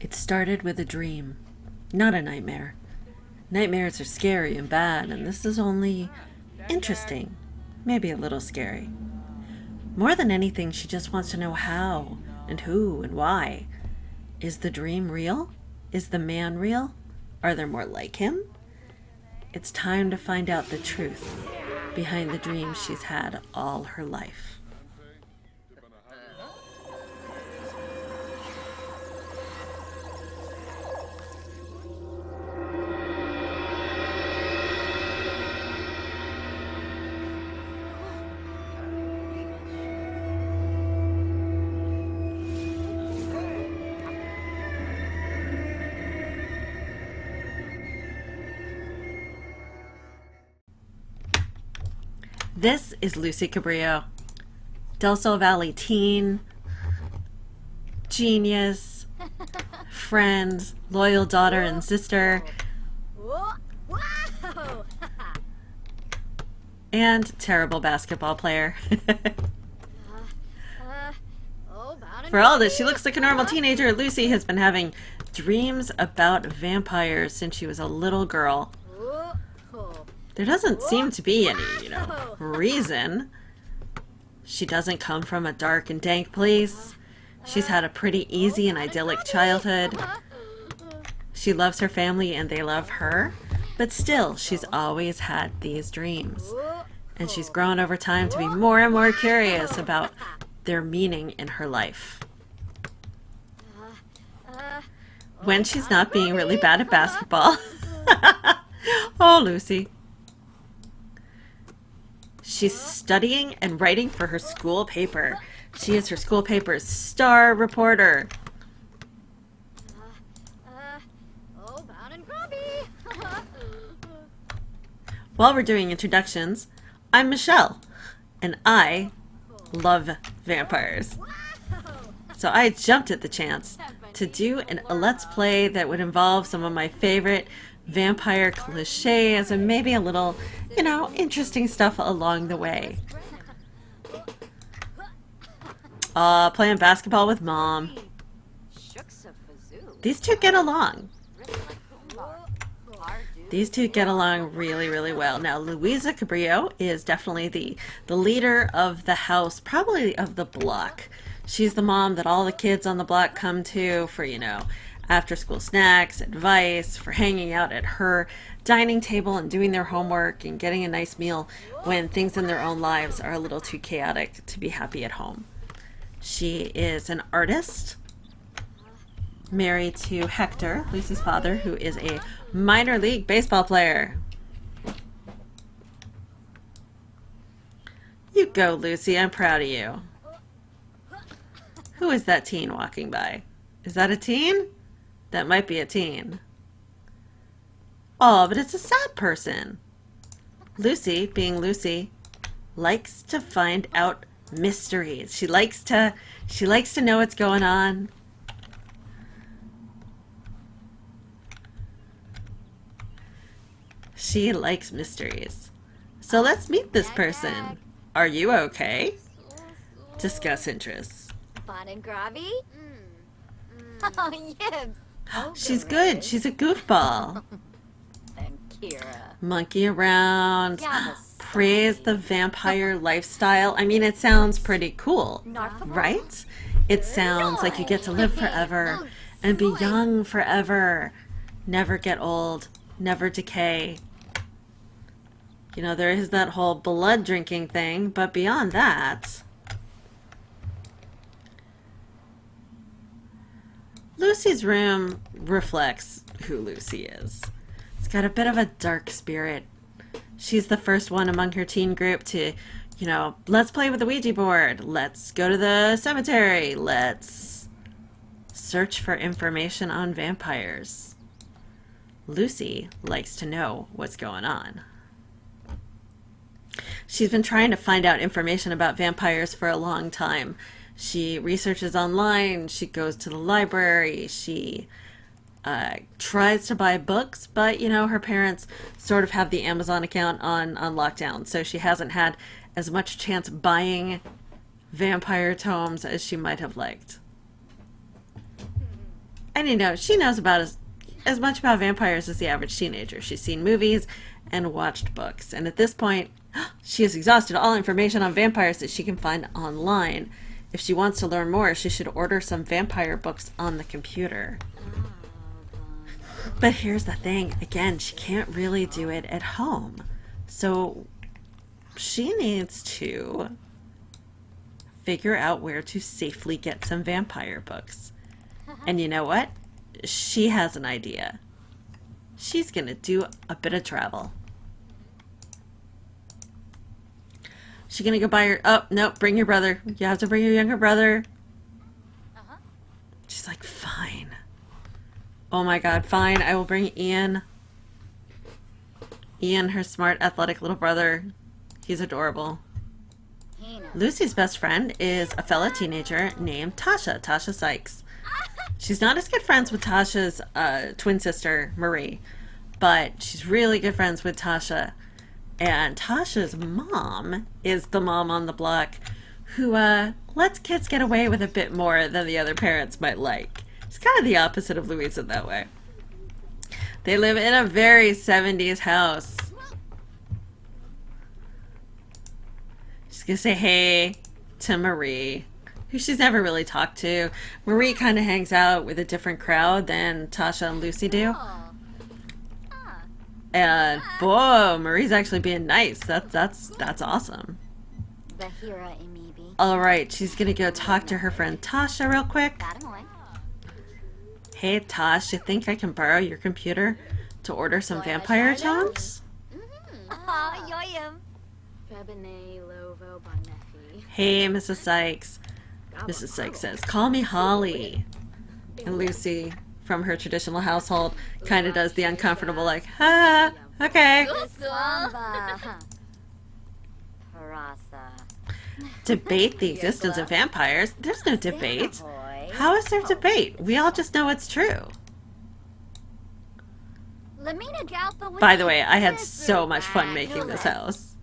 It started with a dream, not a nightmare. Nightmares are scary and bad, and this is only interesting, maybe a little scary. More than anything, she just wants to know how and who and why. Is the dream real? Is the man real? Are there more like him? It's time to find out the truth behind the dreams she's had all her life. This is Lucy Cabrillo, Del Sol Valley teen, genius, friend, loyal daughter and sister, and terrible basketball player. For all this, she looks like a normal teenager. Lucy has been having dreams about vampires since she was a little girl. There doesn't seem to be any, reason. She doesn't come from a dark and dank place. She's had a pretty easy and idyllic childhood. She loves her family and they love her. But still, she's always had these dreams. And she's grown over time to be more and more curious about their meaning in her life. When she's not being really bad at basketball. Oh, Lucy. She's studying and writing for her school paper. She is her school paper's star reporter. While we're doing introductions, I'm Michelle, and I love vampires. So I jumped at the chance to do a Let's Play that would involve some of my favorite vampire cliches and maybe a little, interesting stuff along the way. Playing basketball with Mom. These two get along. These two get along really, really well. Now, Louisa Cabrillo is definitely the leader of the house, probably of the block. She's the mom that all the kids on the block come to for, after school snacks, advice, for hanging out at her dining table and doing their homework and getting a nice meal when things in their own lives are a little too chaotic to be happy at home. She is an artist, married to Hector, Lucy's father, who is a minor league baseball player. You go, Lucy. I'm proud of you. Who is that teen walking by? Is that a teen? That might be a teen. Oh, but it's a sad person. Lucy, being Lucy, likes to find out mysteries. She likes to know what's going on. She likes mysteries. So let's meet this person. Are you okay? Discuss interests. Fun and grabby? Oh, yes. She's good. She's a goofball. Monkey around. Praise the vampire lifestyle. I mean, it sounds pretty cool, right? It sounds like you get to live forever and be young forever. Never get old. Never decay. There is that whole blood drinking thing, but beyond that, Lucy's room reflects who Lucy is. It's got a bit of a dark spirit. She's the first one among her teen group to, let's play with the Ouija board. Let's go to the cemetery. Let's search for information on vampires. Lucy likes to know what's going on. She's been trying to find out information about vampires for a long time. She researches online, she goes to the library, she tries to buy books, but, her parents sort of have the Amazon account on lockdown, so she hasn't had as much chance buying vampire tomes as she might have liked. And you know, she knows about as much about vampires as the average teenager. She's seen movies and watched books. And at this point, she has exhausted all information on vampires that she can find online. If she wants to learn more, she should order some vampire books on the computer. But here's the thing. Again, she can't really do it at home. So she needs to figure out where to safely get some vampire books. And you know what? She has an idea. She's going to do a bit of travel. She's going to go buy her... Oh, no, bring your brother. You have to bring your younger brother. She's like, fine. Oh my god, fine. I will bring Ian. Ian, her smart, athletic little brother. He's adorable. Lucy's best friend is a fellow teenager named Tasha. Tasha Sykes. She's not as good friends with Tasha's twin sister, Marie. But she's really good friends with Tasha. And Tasha's mom is the mom on the block who lets kids get away with a bit more than the other parents might like. She's kind of the opposite of Louisa that way. They live in a very 70s house. She's going to say hey to Marie, who she's never really talked to. Marie kind of hangs out with a different crowd than Tasha and Lucy do. And boy, Marie's actually being nice. That's awesome. All right, she's gonna go talk to her friend Tasha real quick. Hey Tosh, you think I can borrow your computer to order some vampire tomes? Hey, Mrs. Sykes. Mrs. Sykes says, call me Holly. And Lucy, from her traditional household, kind of does the uncomfortable like, ah, okay. Debate the existence of vampires? There's no debate. How is there debate? We all just know it's true. By the way, I had so much fun making this house.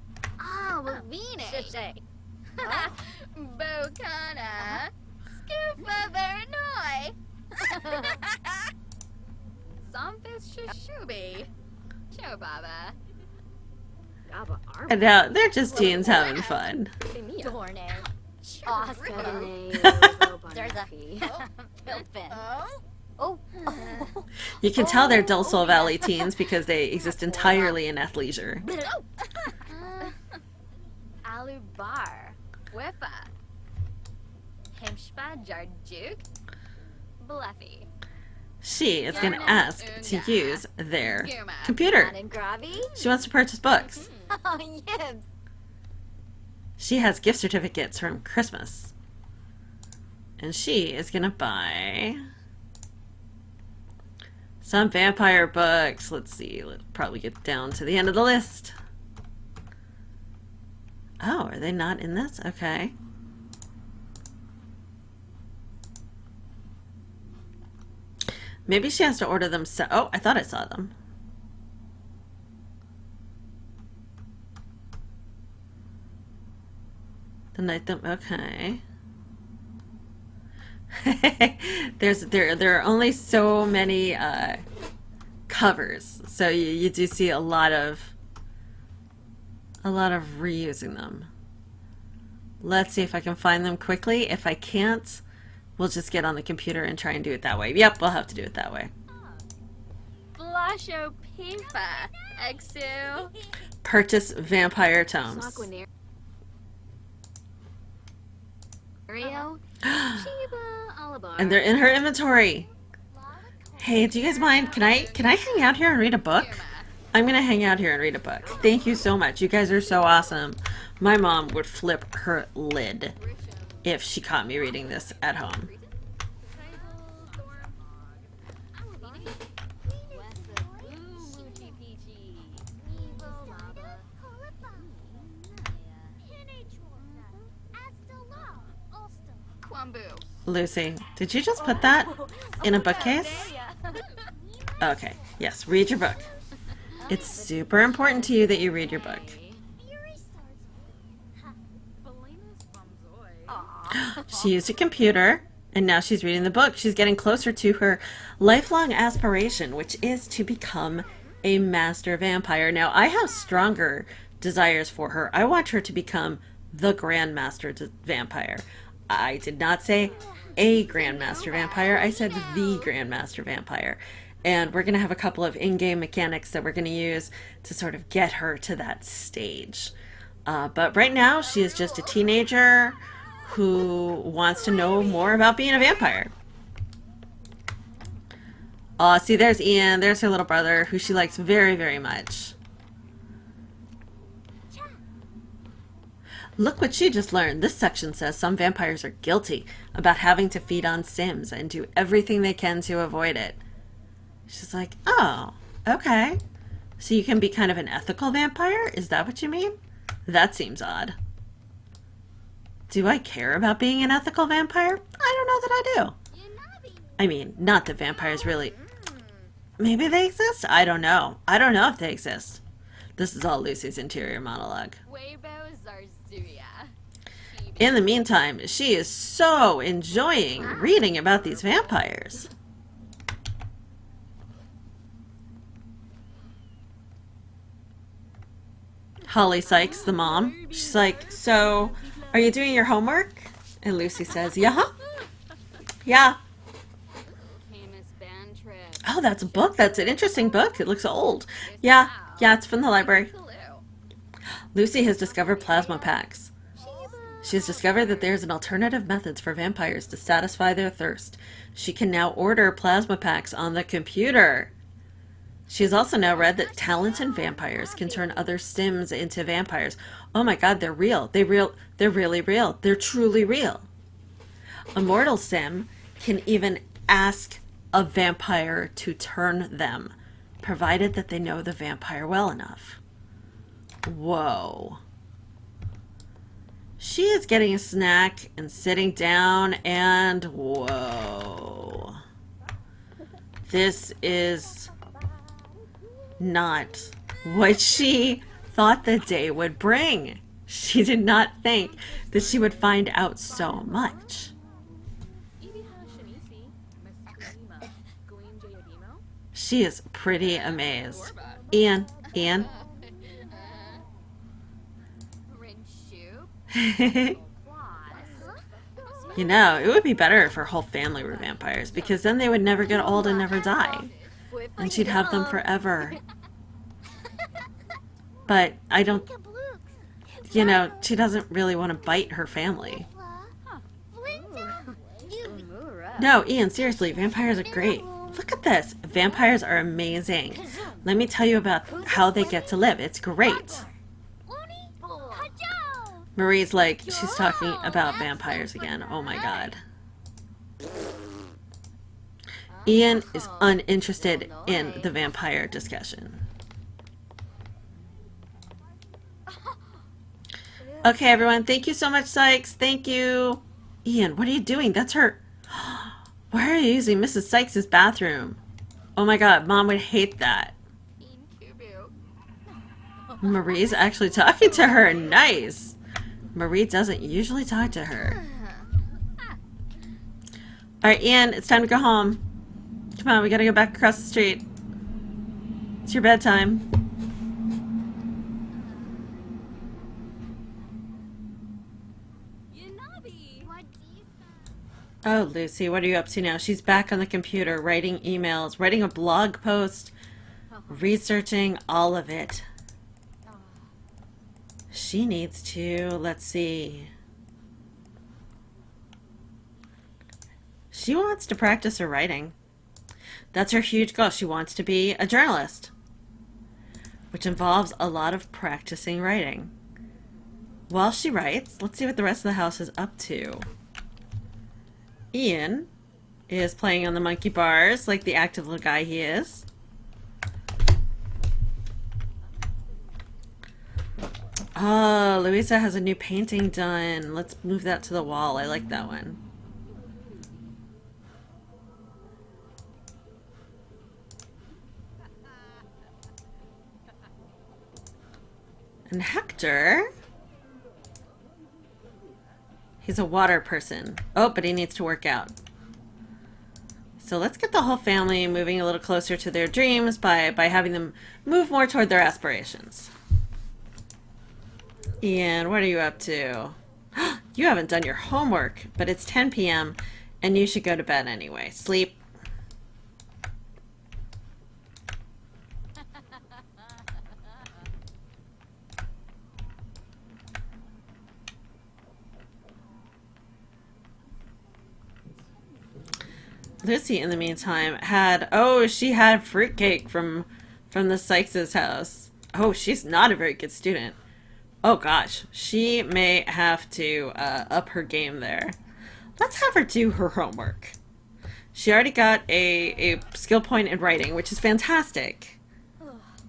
And now they're just teens having fun. You can tell they're Del Sol Valley teens because they exist entirely in athleisure. She is going to ask to use their computer. She wants to purchase books. She has gift certificates from Christmas. And she is going to buy some vampire books. Let's see. Let's probably get down to the end of the list. Oh, are they not in this? Okay. Maybe she has to order them. Oh, I thought I saw them. The night them. Okay. there are only so many covers, so you do see a lot of reusing them. Let's see if I can find them quickly. If I can't, we'll just get on the computer and try and do it that way. Yep, we'll have to do it that way. Purchase vampire tomes. And they're in her inventory. Hey, do you guys mind? Can I hang out here and read a book? I'm gonna hang out here and read a book. Thank you so much. You guys are so awesome. My mom would flip her lid if she caught me reading this at home. Lucy, did you just put that in a bookcase? Okay, yes, read your book. It's super important to you that you read your book. She used a computer And now she's reading the book. She's getting closer to her lifelong aspiration, which is to become a master vampire. Now, I have stronger desires for her. I want her to become the Grandmaster Vampire. I did not say a Grandmaster Vampire. I said the Grandmaster Vampire. And we're going to have a couple of in-game mechanics that we're going to use to sort of get her to that stage. But right now, she is just a teenager who wants to know more about being a vampire. Oh, see, there's Ian. There's her little brother, who she likes very, very much. Look what she just learned. This section says some vampires are guilty about having to feed on Sims and do everything they can to avoid it. She's like, oh, okay. So you can be kind of an ethical vampire? Is that what you mean? That seems odd. Do I care about being an ethical vampire? I don't know that I do. I mean, not that vampires really... Maybe they exist? I don't know. I don't know if they exist. This is all Lucy's interior monologue. In the meantime, she is so enjoying reading about these vampires. Holly Sykes, the mom, she's like, so, are you doing your homework? And Lucy says, yeah. Yeah. Oh, that's a book. That's an interesting book. It looks old. Yeah, it's from the library. Lucy has discovered plasma packs. She has discovered that there's an alternative methods for vampires to satisfy their thirst. She can now order plasma packs on the computer. She has also now read that talented vampires can turn other Sims into vampires. Oh my god, they're real. They're really real. They're truly real. A mortal Sim can even ask a vampire to turn them, provided that they know the vampire well enough. Whoa. She is getting a snack and sitting down, and whoa. This is not what she thought the day would bring. She did not think that she would find out so much. She is pretty amazed. Ian. You know, it would be better if her whole family were vampires, because then they would never get old and never die. And she'd have them forever. But I don't, you know, she doesn't really want to bite her family. No, Ian, seriously, vampires are great. Look at this. Vampires are amazing. Let me tell you about how they get to live. It's great. Marie's like, she's talking about vampires again. Oh my god. Ian is uninterested in the vampire discussion. Okay, everyone. Thank you so much, Sykes. Thank you. Ian, what are you doing? That's her. Why are you using Mrs. Sykes' bathroom? Oh my god, Mom would hate that. Marie's actually talking to her. Nice. Marie doesn't usually talk to her. Alright, Ian, it's time to go home. Come on, we gotta go back across the street. It's your bedtime. Oh, Lucy, what are you up to now? She's back on the computer, writing emails, writing a blog post, researching all of it. She needs to, let's see. She wants to practice her writing. That's her huge goal. She wants to be a journalist, which involves a lot of practicing writing. While she writes, let's see what the rest of the house is up to. Ian is playing on the monkey bars like the active little guy he is. Oh, Louisa has a new painting done. Let's move that to the wall. I like that one. And Hector, He's a water person. Oh, but he needs to work out. So let's get the whole family moving a little closer to their dreams by having them move more toward their aspirations. Ian, what are you up to? You haven't done your homework, but it's 10 p.m. and you should go to bed anyway. Sleep. Lucy, in the meantime, she had fruitcake from the Sykes' house. Oh, she's not a very good student. Oh gosh, she may have to up her game there. Let's have her do her homework. She already got a skill point in writing, which is fantastic.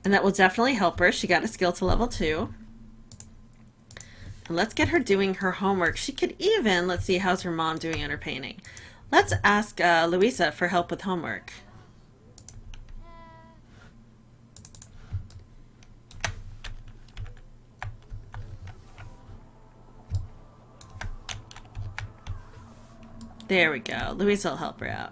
And that will definitely help her. She got a skill to level 2. And let's get her doing her homework. She could even, let's see, how's her mom doing on her painting? Let's ask Louisa for help with homework. There we go. Louisa will help her out.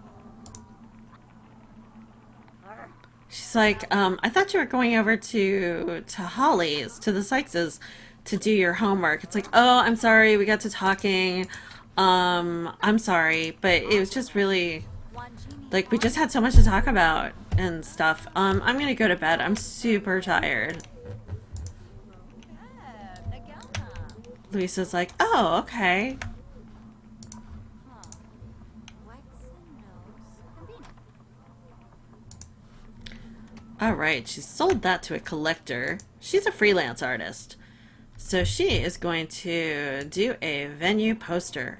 She's like, I thought you were going over to Holly's, to the Sykeses, to do your homework. It's like, oh, I'm sorry, we got to talking. I'm sorry, but it was just really, like, we just had so much to talk about and stuff. I'm gonna go to bed. I'm super tired. Louisa's like, oh, okay. Alright, she sold that to a collector. She's a freelance artist. So she is going to do a venue poster.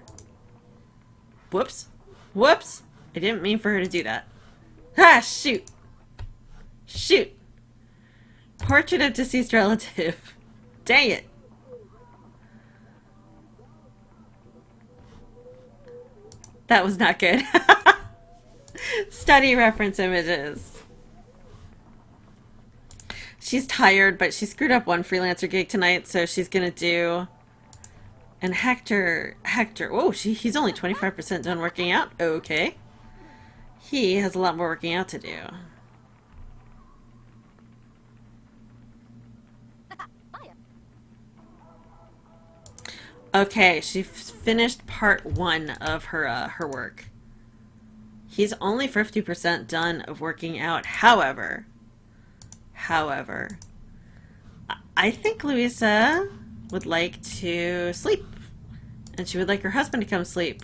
Whoops. Whoops! I didn't mean for her to do that. Ah, shoot! Shoot! Portrait of deceased relative. Dang it! That was not good. Study reference images. She's tired, but she screwed up one freelancer gig tonight, so she's gonna do... And Hector, oh, he's only 25% done working out. Okay. He has a lot more working out to do. Okay, she finished part 1 of her work. He's only 50% done of working out. However, I think Louisa would like to sleep. And she would like her husband to come sleep.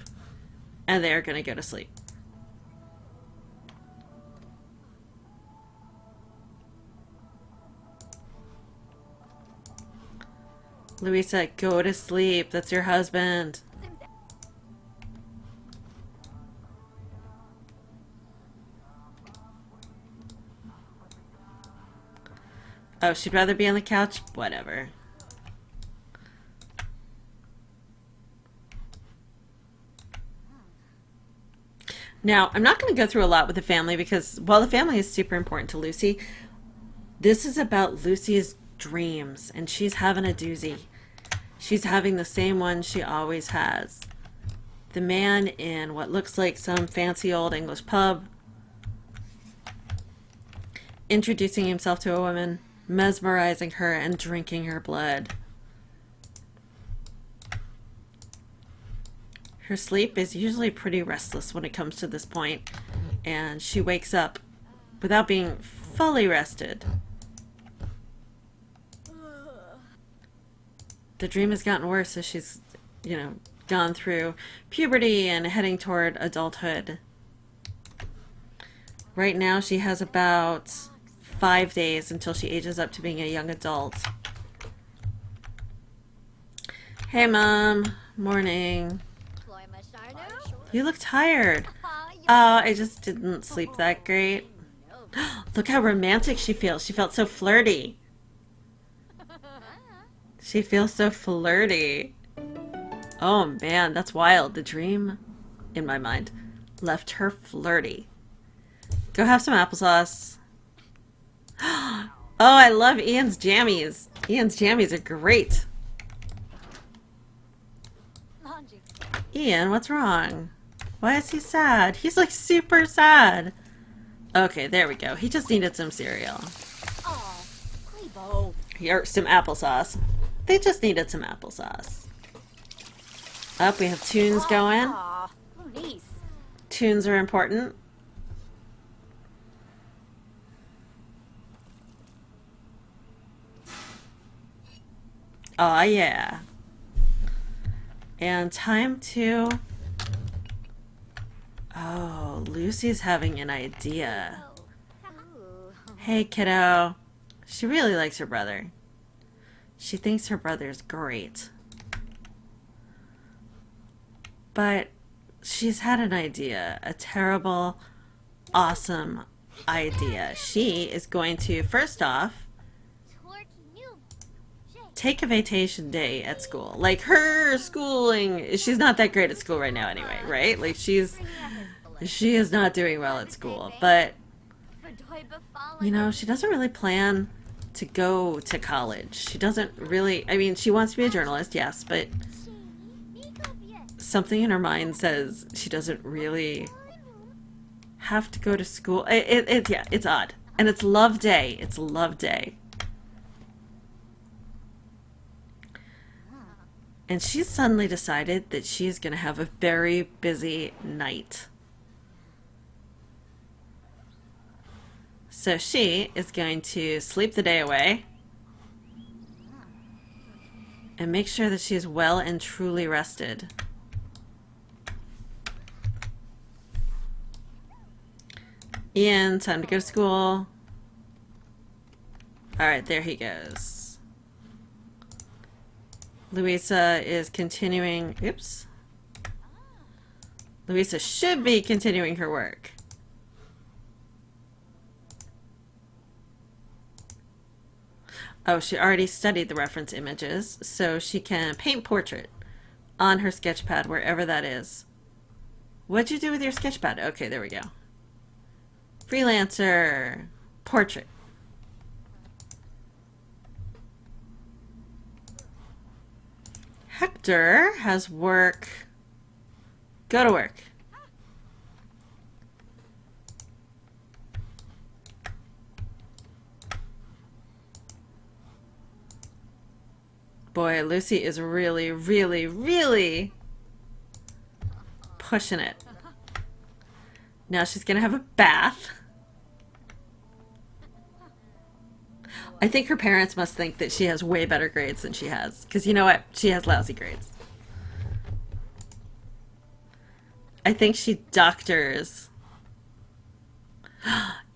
And they are going to go to sleep. Louisa, go to sleep. That's your husband. Oh, she'd rather be on the couch? Whatever. Now, I'm not going to go through a lot with the family because while the family is super important to Lucy, this is about Lucy's dreams, and she's having a doozy. She's having the same one she always has. The man in what looks like some fancy old English pub, introducing himself to a woman, mesmerizing her, and drinking her blood. Her sleep is usually pretty restless when it comes to this point, and she wakes up without being fully rested. The dream has gotten worse as she's, gone through puberty and heading toward adulthood. Right now she has about 5 days until she ages up to being a young adult. Hey, Mom. Morning. You look tired. I just didn't sleep that great. Look how romantic she feels. She felt so flirty. She feels so flirty. Oh man, that's wild. The dream, in my mind, left her flirty. Go have some applesauce. Oh, I love Ian's jammies. Ian's jammies are great. Ian, what's wrong? Why is he sad? He's like super sad. Okay, there we go. He just needed some cereal. Oh, Clebo. Or some applesauce. They just needed some applesauce. Up, we have tunes going. Aw, Luis. Tunes are important. Aw, yeah. And time to... Oh, Lucy's having an idea. Hey, kiddo. She really likes her brother. She thinks her brother's great. But she's had an idea. A terrible, awesome idea. She is going to, first off, take a vacation day at school. Like, her schooling, she's not that great at school right now anyway, right? Like, she is not doing well at school. But, you know, she doesn't really plan to go to college. She doesn't really, I mean, she wants to be a journalist, yes, but something in her mind says she doesn't really have to go to school. Yeah, it's odd. And it's love day. It's love day. And she's suddenly decided that she's going to have a very busy night. So she is going to sleep the day away and make sure that she's well and truly rested. Ian, time to go to school. Alright, there he goes. Louisa is continuing... Oops. Louisa should be continuing her work. Oh, she already studied the reference images, so she can paint portrait on her sketch pad, wherever that is. What'd you do with your sketch pad? Okay, there we go. Freelancer. Portrait. Hector has work. Go to work. Boy, Lucy is really, really, really pushing it. Now she's gonna have a bath. I think her parents must think that she has way better grades than she has. Because you know what? She has lousy grades. I think she doctors.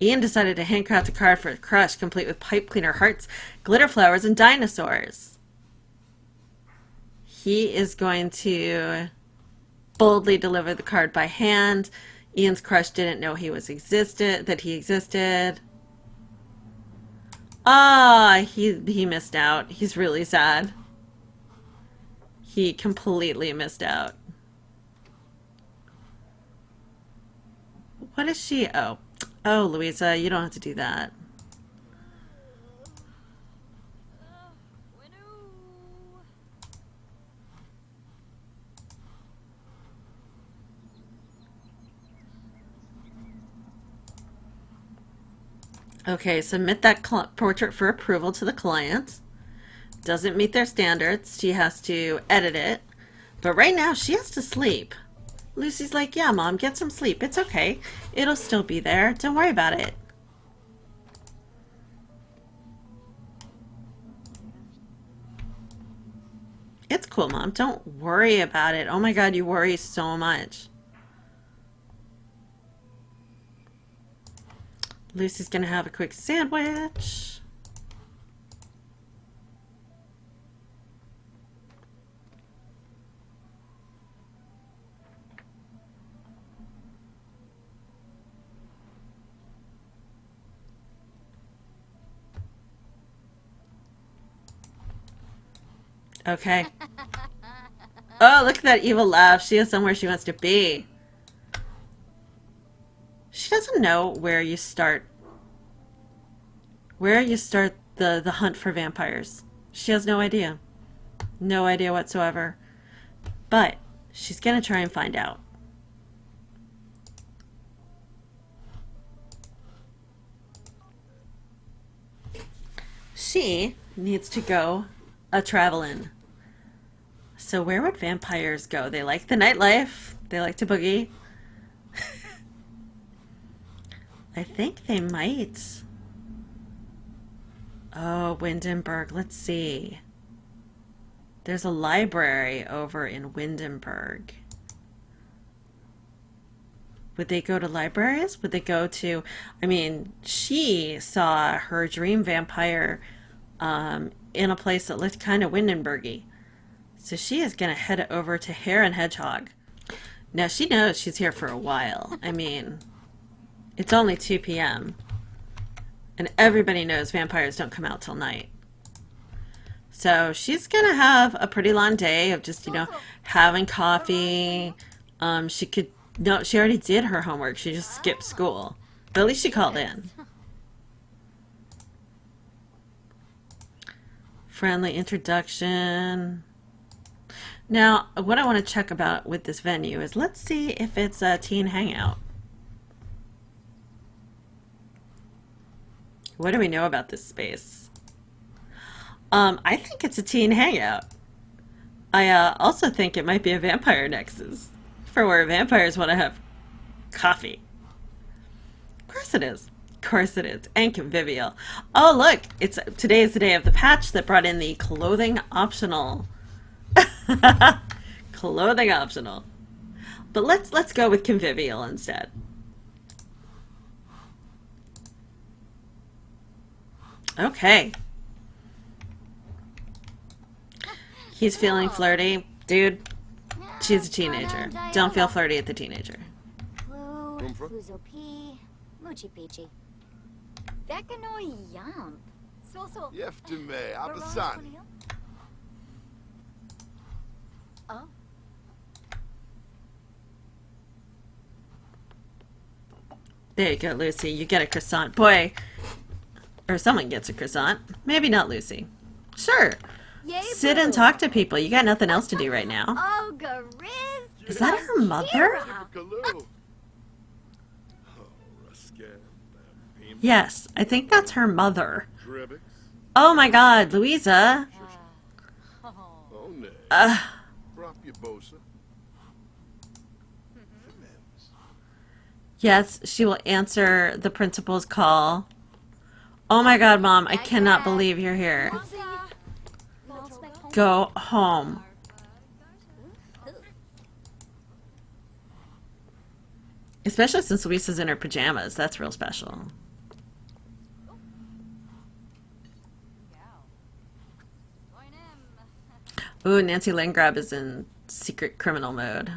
Ian decided to handcraft a card for a crush, complete with pipe cleaner, hearts, glitter flowers, and dinosaurs. He is going to boldly deliver the card by hand. Ian's crush didn't know he existed. Ah, he missed out. He's really sad. He completely missed out. What is she? Oh, Louisa, you don't have to do that. Okay, submit that portrait for approval to the client. Doesn't meet their standards. She has to edit it. But right now, she has to sleep. Lucy's like, yeah, Mom, get some sleep. It's okay. It'll still be there. Don't worry about it. It's cool, Mom. Don't worry about it. Oh my God, you worry so much. Lucy's gonna have a quick sandwich. Okay. Oh, look at that evil laugh. She is somewhere she wants to be. She doesn't know where you start the hunt for vampires. She has no idea. No idea whatsoever. But She's gonna try and find out. She needs to go a-travelin'. So where would vampires go? They like the nightlife. They like to boogie. I think they might. Oh, Windenburg. Let's see. There's a library over in Windenburg. Would they go to libraries? Would they go to... I mean, she saw her dream vampire in a place that looked kind of Windenburgy. So she is going to head over to Hare and Hedgehog. Now, she knows she's here for a while. I mean, it's only 2 p.m. And everybody knows vampires don't come out till night. So she's going to have a pretty long day of just, you know, having coffee. She could... No, she already did her homework. She just skipped school. But at least she called in. Friendly introduction. Now, what I want to check about with this venue is let's see if it's a teen hangout. What do we know about this space? I think it's a teen hangout. I also think it might be a vampire nexus for where vampires want to have coffee. Of course it is. Of course it is. And convivial. Oh, look. Today is the day of the patch that brought in the clothing optional. Clothing optional. But let's go with convivial instead. Okay. He's feeling flirty. Dude, she's a teenager. Don't feel flirty at the teenager. Yeftime, Abasan. Oh. There you go, Lucy. You get a croissant. Boy, or someone gets a croissant. Maybe not Lucy. Sure. Sit and talk to people. You got nothing else to do right now. Oh, Gariz. Is that her mother? Yes, I think that's her mother. Oh my god, Louisa. Yes, she will answer the principal's call. Oh my god, Mom, I cannot believe you're here. Go home. Especially since Louisa's in her pajamas. That's real special. Ooh, Nancy Landgrab is in secret criminal mode.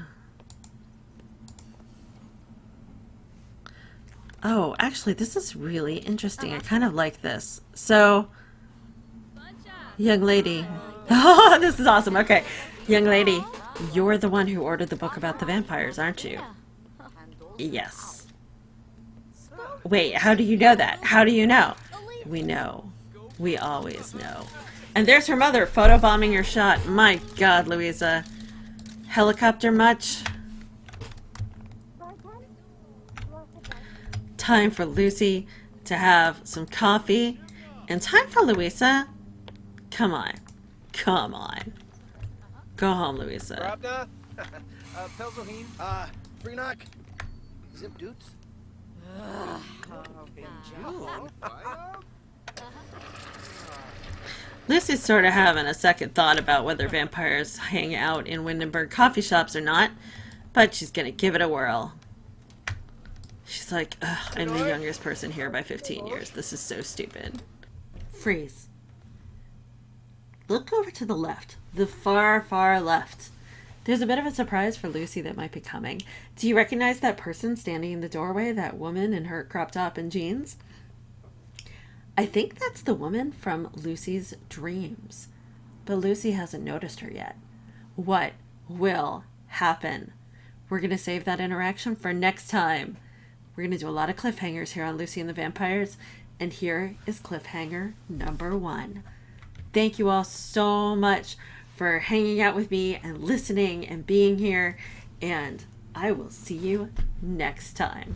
Oh, actually, this is really interesting. I kind of like this. So, young lady. Oh, this is awesome. Okay, young lady, you're the one who ordered the book about the vampires, aren't you? Yes. Wait, how do you know that? How do you know? We know. We always know. And there's her mother photobombing your shot. My God, Louisa. Helicopter much? Time for Lucy to have some coffee. And time for Louisa. Come on. Come on. Go home, Louisa. Freenak. Zip dudes. Lucy's sort of having a second thought about whether vampires hang out in Windenburg coffee shops or not, but she's gonna give it a whirl. She's like, ugh, I'm the youngest person here by 15 years. This is so stupid. Freeze. Look over to the left. The far, far left. There's a bit of a surprise for Lucy that might be coming. Do you recognize that person standing in the doorway? That woman in her crop top and jeans? I think that's the woman from Lucy's dreams. But Lucy hasn't noticed her yet. What will happen? We're going to save that interaction for next time. We're going to do a lot of cliffhangers here on Lucy and the Vampires. And here is cliffhanger number 1. Thank you all so much for for hanging out with me and listening and being here. And I will see you next time.